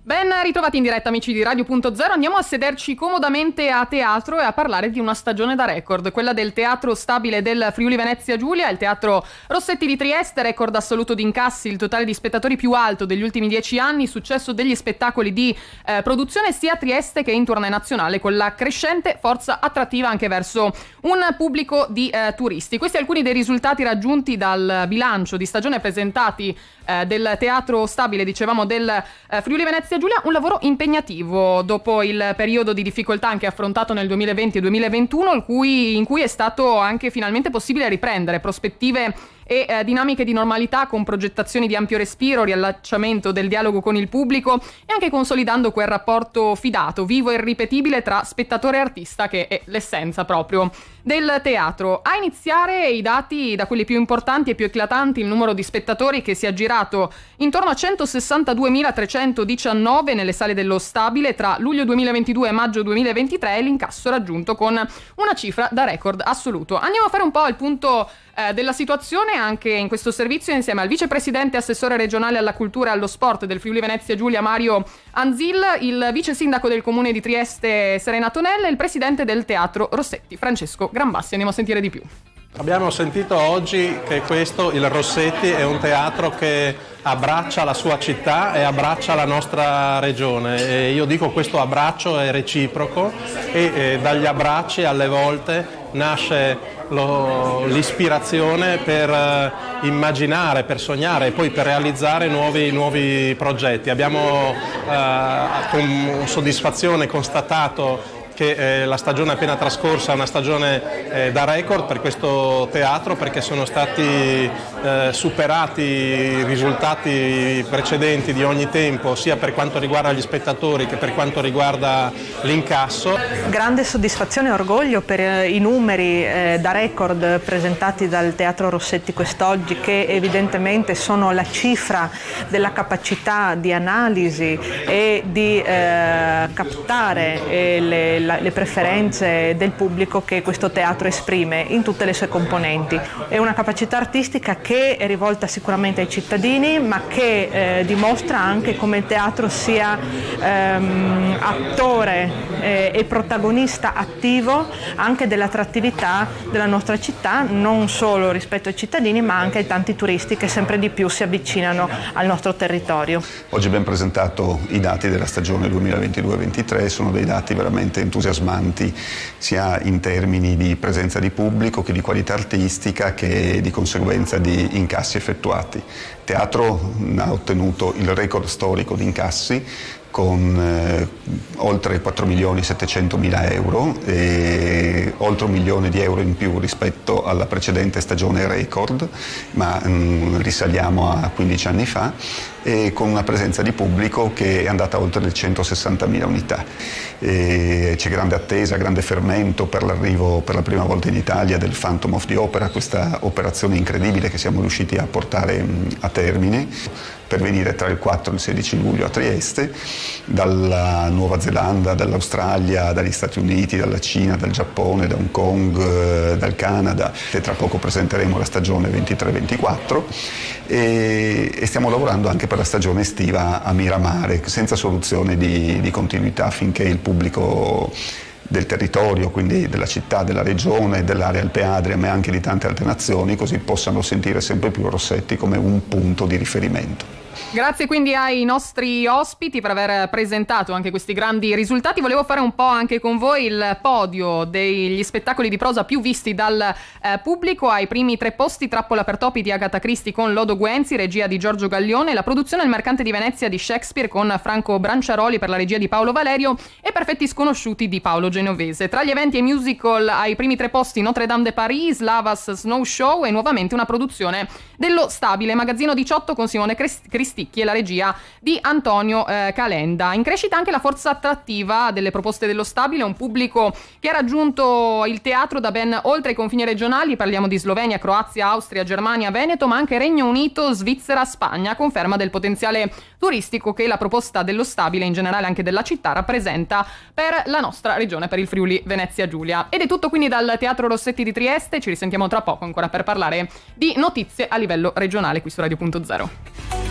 Ben ritrovati in diretta, amici di Radio.0. Andiamo a sederci comodamente a teatro e a parlare di una stagione da record, quella del Teatro Stabile del Friuli Venezia Giulia, il Teatro Rossetti di Trieste, record assoluto di incassi, il totale di spettatori più alto degli ultimi 10 anni, successo degli spettacoli di produzione sia a Trieste che in tournée nazionale, con la crescente forza attrattiva anche verso un pubblico di turisti. Questi alcuni dei risultati raggiunti dal bilancio di stagione presentati del Teatro Stabile, dicevamo, del Friuli Venezia Giulia, un lavoro impegnativo dopo il periodo di difficoltà anche affrontato nel 2020 e 2021, in cui è stato anche finalmente possibile riprendere prospettive e dinamiche di normalità, con progettazioni di ampio respiro, riallacciamento del dialogo con il pubblico e anche consolidando quel rapporto fidato, vivo e irripetibile tra spettatore e artista, che è l'essenza proprio del teatro. A iniziare i dati da quelli più importanti e più eclatanti: il numero di spettatori che si è aggirato intorno a 162.319 nelle sale dello Stabile tra luglio 2022 e maggio 2023, e l'incasso raggiunto con una cifra da record assoluto. Andiamo a fare un po' il punto della situazione anche in questo servizio insieme al vicepresidente e assessore regionale alla cultura e allo sport del Friuli Venezia Giulia Mario Anzil, il vice sindaco del comune di Trieste Serena Tonella e il presidente del Teatro Rossetti Francesco Grambassi. Andiamo a sentire di più. Abbiamo sentito oggi che questo, il Rossetti, è un teatro che abbraccia la sua città e abbraccia la nostra regione, e io dico questo abbraccio è reciproco, e dagli abbracci alle volte nasce l'ispirazione per immaginare, per sognare e poi per realizzare nuovi progetti. Abbiamo con soddisfazione constatato che la stagione appena trascorsa è una stagione da record per questo teatro, perché sono stati superati i risultati precedenti di ogni tempo, sia per quanto riguarda gli spettatori che per quanto riguarda l'incasso. Grande soddisfazione e orgoglio per i numeri da record presentati dal Teatro Rossetti quest'oggi, che evidentemente sono la cifra della capacità di analisi e di captare le preferenze del pubblico che questo teatro esprime in tutte le sue componenti. È una capacità artistica che è rivolta sicuramente ai cittadini, ma che dimostra anche come il teatro sia attore e protagonista attivo anche dell'attrattività della nostra città, non solo rispetto ai cittadini ma anche ai tanti turisti che sempre di più si avvicinano al nostro territorio. Oggi abbiamo presentato i dati della stagione 2022-23, sono dei dati veramente entusiasmanti sia in termini di presenza di pubblico che di qualità artistica, che di conseguenza di incassi effettuati. Il teatro ha ottenuto il record storico di incassi con oltre 4.700.000 euro e oltre 1 milione di euro in più rispetto alla precedente stagione record, ma risaliamo a 15 anni fa, e con una presenza di pubblico che è andata oltre le 160.000 unità. C'è grande attesa, grande fermento per l'arrivo per la prima volta in Italia del Phantom of the Opera, questa operazione incredibile che siamo riusciti a portare a termine, per venire tra il 4 e il 16 luglio a Trieste, dalla Nuova Zelanda, dall'Australia, dagli Stati Uniti, dalla Cina, dal Giappone, da Hong Kong, dal Canada, e tra poco presenteremo la stagione 23-24 e stiamo lavorando anche per la stagione estiva a Miramare, senza soluzione di continuità finché il pubblico del territorio, quindi della città, della regione, dell'area Alpe Adria, ma anche di tante altre nazioni, così possano sentire sempre più Rossetti come un punto di riferimento. Grazie quindi ai nostri ospiti per aver presentato anche questi grandi risultati. Volevo fare un po' anche con voi il podio degli spettacoli di prosa più visti dal pubblico. Ai primi 3 posti Trappola per topi di Agatha Christie con Lodo Guenzi, regia di Giorgio Gaglione, la produzione Il Mercante di Venezia di Shakespeare con Franco Branciaroli per la regia di Paolo Valerio e Perfetti Sconosciuti di Paolo Genovese. Tra gli eventi e musical ai primi 3 posti Notre Dame de Paris, Slavas Snow Show e nuovamente una produzione dello Stabile, Magazzino 18 con Simone Cristicchi e la regia di Antonio Calenda. In crescita anche la forza attrattiva delle proposte dello Stabile, un pubblico che ha raggiunto il teatro da ben oltre i confini regionali, parliamo di Slovenia, Croazia, Austria, Germania, Veneto, ma anche Regno Unito, Svizzera, Spagna, conferma del potenziale turistico che la proposta dello Stabile, in generale anche della città, rappresenta per la nostra regione, per il Friuli Venezia Giulia. Ed è tutto quindi dal Teatro Rossetti di Trieste, ci risentiamo tra poco ancora per parlare di notizie a livello regionale qui su Radio.0.